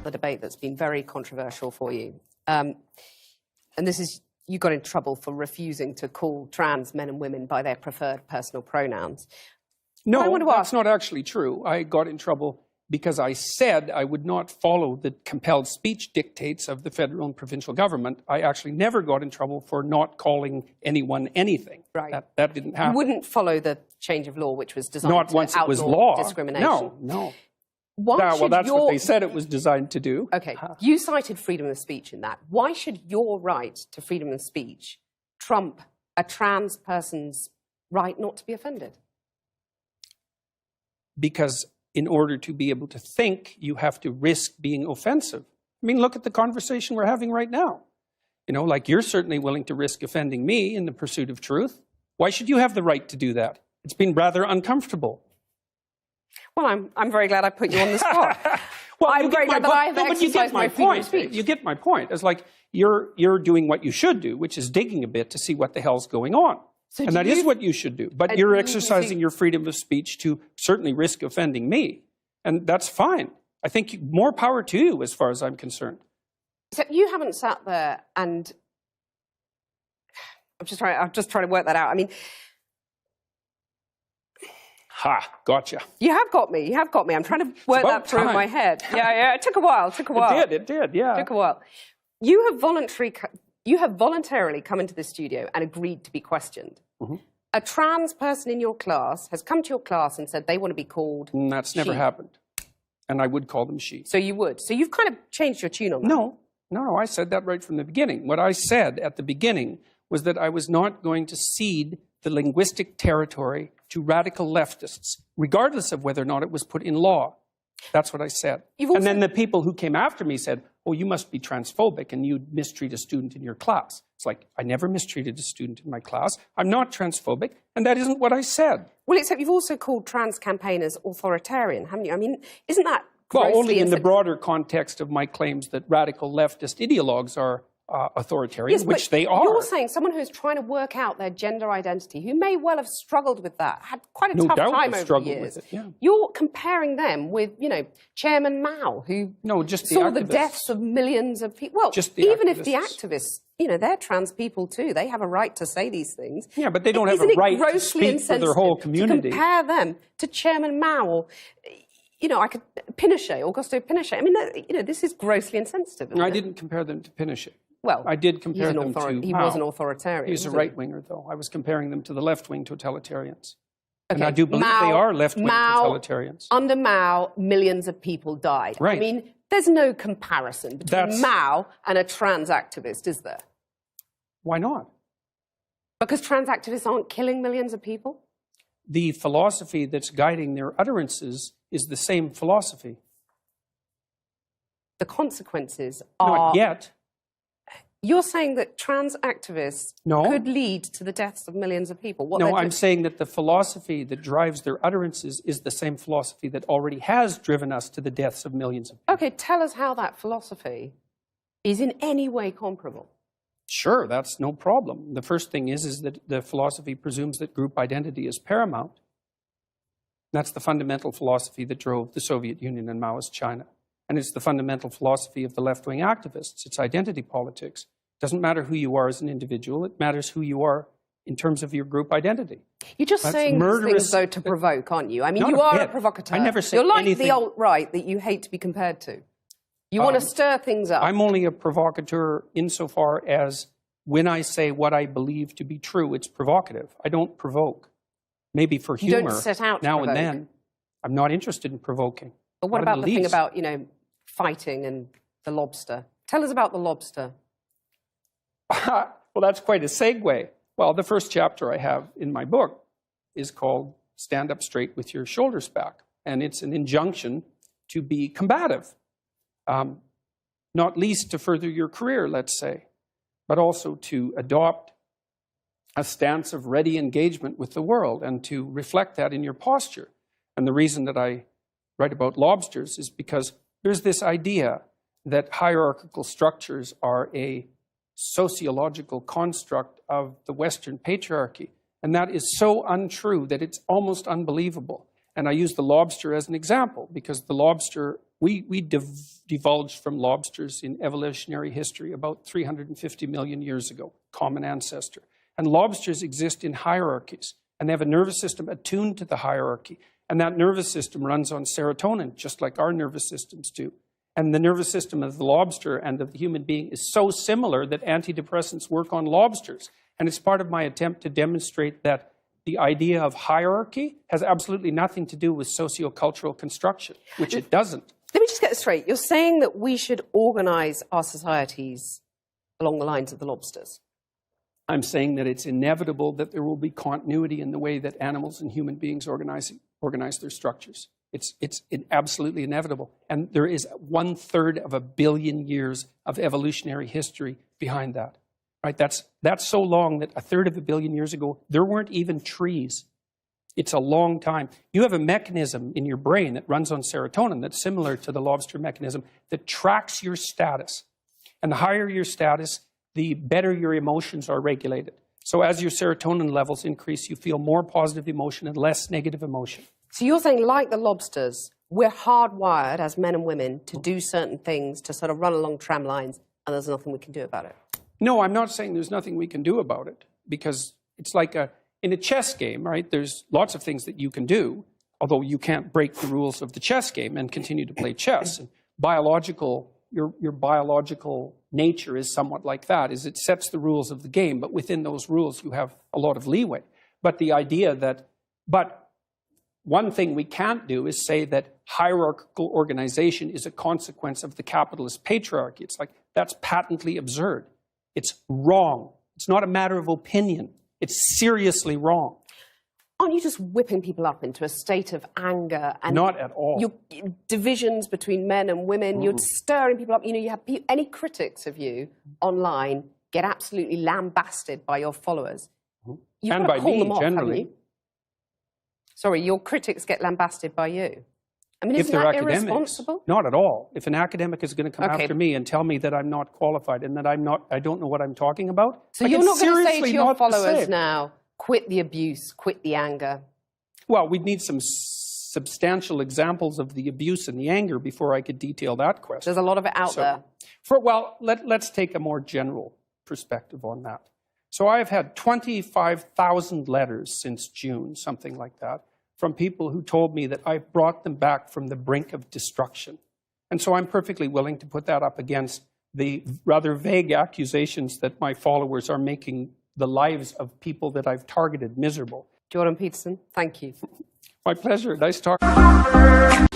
the debate that's been very controversial for you. And this is, you got in trouble for refusing to call trans men and women by their preferred personal pronouns. No, that's not actually true. I got in trouble because I said I would not follow the compelled speech dictates of the federal and provincial government. I actually never got in trouble for not calling anyone anything. Right. That didn't happen. You wouldn't follow the change of law, which was designed not to once it was outlaw law. discrimination. No. Well, that's what they said it was designed to do. Okay, you cited freedom of speech in that. Why should your right to freedom of speech trump a trans person's right not to be offended? Because in order to be able to think, you have to risk being offensive. I mean, look at the conversation we're having right now. You know, like you're certainly willing to risk offending me in the pursuit of truth. Why should you have the right to do that? It's been rather uncomfortable. Well, I'm very glad I put you on the spot. Well, I'm very glad that I have exercised my freedom of speech. You get my point. It's like you're doing what you should do, which is digging a bit to see what the hell's going on. So and that is what you should do. But you're exercising your freedom of speech to certainly risk offending me. And that's fine. I think more power to you as far as I'm concerned. So you haven't sat there and... I'm just trying to work that out. I mean... Ha, gotcha. You have got me. You have got me. I'm trying to work that through in my head. Yeah, it took a while. It did, yeah. It took a while. You have voluntarily come into the studio and agreed to be questioned. Mm-hmm. A trans person in your class has come to your class and said they want to be called That's never happened. And I would call them she. So you would. So you've kind of changed your tune on that. No, I said that right from the beginning. What I said at the beginning was that I was not going to cede the linguistic territory to radical leftists, regardless of whether or not it was put in law. That's what I said. And then the people who came after me said, oh, you must be transphobic and you mistreat a student in your class. It's like, I never mistreated a student in my class. I'm not transphobic, and that isn't what I said. Well, except you've also called trans campaigners authoritarian, haven't you? I mean, isn't that grossly... Well, only in the broader context of my claims that radical leftist ideologues are authoritarian, which they are. You're saying someone who's trying to work out their gender identity, who may well have struggled with that, had quite a tough time over the years. With it, yeah. You're comparing them with, you know, Chairman Mao, who saw the deaths of millions of people. Well, even if the activists, you know, they're trans people too. They have a right to say these things. Yeah, but they don't have a right to speak for their whole community. To compare them to Chairman Mao or, you know, Pinochet, Augusto Pinochet. I mean, you know, this is grossly insensitive. No, I didn't compare them to Pinochet. Well, I did compare them to He was an authoritarian. He was a right-winger, though. I was comparing them to the left-wing totalitarians. Okay. And I do believe they are left-wing totalitarians. Under Mao, millions of people died. Right. I mean, there's no comparison between Mao and a trans activist, is there? Why not? Because trans activists aren't killing millions of people? The philosophy that's guiding their utterances is the same philosophy. The consequences are... Not yet. You're saying that trans activists could lead to the deaths of millions of people? No, I'm saying that the philosophy that drives their utterances is the same philosophy that already has driven us to the deaths of millions of people. Okay, tell us how that philosophy is in any way comparable. Sure, that's no problem. The first thing is that the philosophy presumes that group identity is paramount. That's the fundamental philosophy that drove the Soviet Union and Maoist China. And it's the fundamental philosophy of the left-wing activists. It's identity politics. It doesn't matter who you are as an individual. It matters who you are in terms of your group identity. You're just saying things, though, to provoke, aren't you? I mean, you are a provocateur. I never say anything. You're like the alt-right that you hate to be compared to. You want to stir things up. I'm only a provocateur insofar as when I say what I believe to be true, it's provocative. I don't provoke. Maybe for humor, you don't set out now and then. I'm not interested in provoking. But what about the thing about, you know, fighting and the lobster? Tell us about the lobster. Well, that's quite a segue. Well, the first chapter I have in my book is called Stand Up Straight with Your Shoulders Back. And it's an injunction to be combative, not least to further your career, let's say, but also to adopt a stance of ready engagement with the world and to reflect that in your posture. And the reason that I write about lobsters is because there's this idea that hierarchical structures are a sociological construct of the Western patriarchy. And that is so untrue that it's almost unbelievable. And I use the lobster as an example because the lobster We divulged from lobsters in evolutionary history about 350 million years ago, common ancestor. And lobsters exist in hierarchies, and they have a nervous system attuned to the hierarchy. And that nervous system runs on serotonin, just like our nervous systems do. And the nervous system of the lobster and of the human being is so similar that antidepressants work on lobsters. And it's part of my attempt to demonstrate that the idea of hierarchy has absolutely nothing to do with sociocultural construction, which it doesn't. Let me just get this straight. You're saying that we should organize our societies along the lines of the lobsters? I'm saying that it's inevitable that there will be continuity in the way that animals and human beings organize their structures. It's absolutely inevitable. And there is 1/3 of a billion years of evolutionary history behind that. Right? That's so long that 1/3 of a billion years ago, there weren't even trees. It's a long time. You have a mechanism in your brain that runs on serotonin that's similar to the lobster mechanism that tracks your status. And the higher your status, the better your emotions are regulated. So as your serotonin levels increase, you feel more positive emotion and less negative emotion. So you're saying, like the lobsters, we're hardwired as men and women to do certain things, to sort of run along tram lines, and there's nothing we can do about it? No, I'm not saying there's nothing we can do about it, because it's like in a chess game, right? There's lots of things that you can do, although you can't break the rules of the chess game and continue to play chess. And your biological nature is somewhat like that, is it sets the rules of the game, but within those rules you have a lot of leeway. But the idea but one thing we can't do is say that hierarchical organization is a consequence of the capitalist patriarchy. It's like, that's patently absurd. It's wrong. It's not a matter of opinion. It's seriously wrong. Aren't you just whipping people up into a state of anger? And not at all. Divisions between men and women, you're stirring people up. You know, you have any critics of you online get absolutely lambasted by your followers. And by me, generally. Sorry, your critics get lambasted by you. I mean, isn't that irresponsible? Not at all. If an academic is going to come after me and tell me that I'm not qualified and that I don't know what I'm talking about, so you're not going to say to your followers now, quit the abuse, quit the anger? Well, we'd need some substantial examples of the abuse and the anger before I could detail that question. There's a lot of it out there. Let's take a more general perspective on that. So I've had 25,000 letters since June, something like that, from people who told me that I brought them back from the brink of destruction. And so I'm perfectly willing to put that up against the rather vague accusations that my followers are making the lives of people that I've targeted miserable. Jordan Peterson, thank you. My pleasure. Nice talking.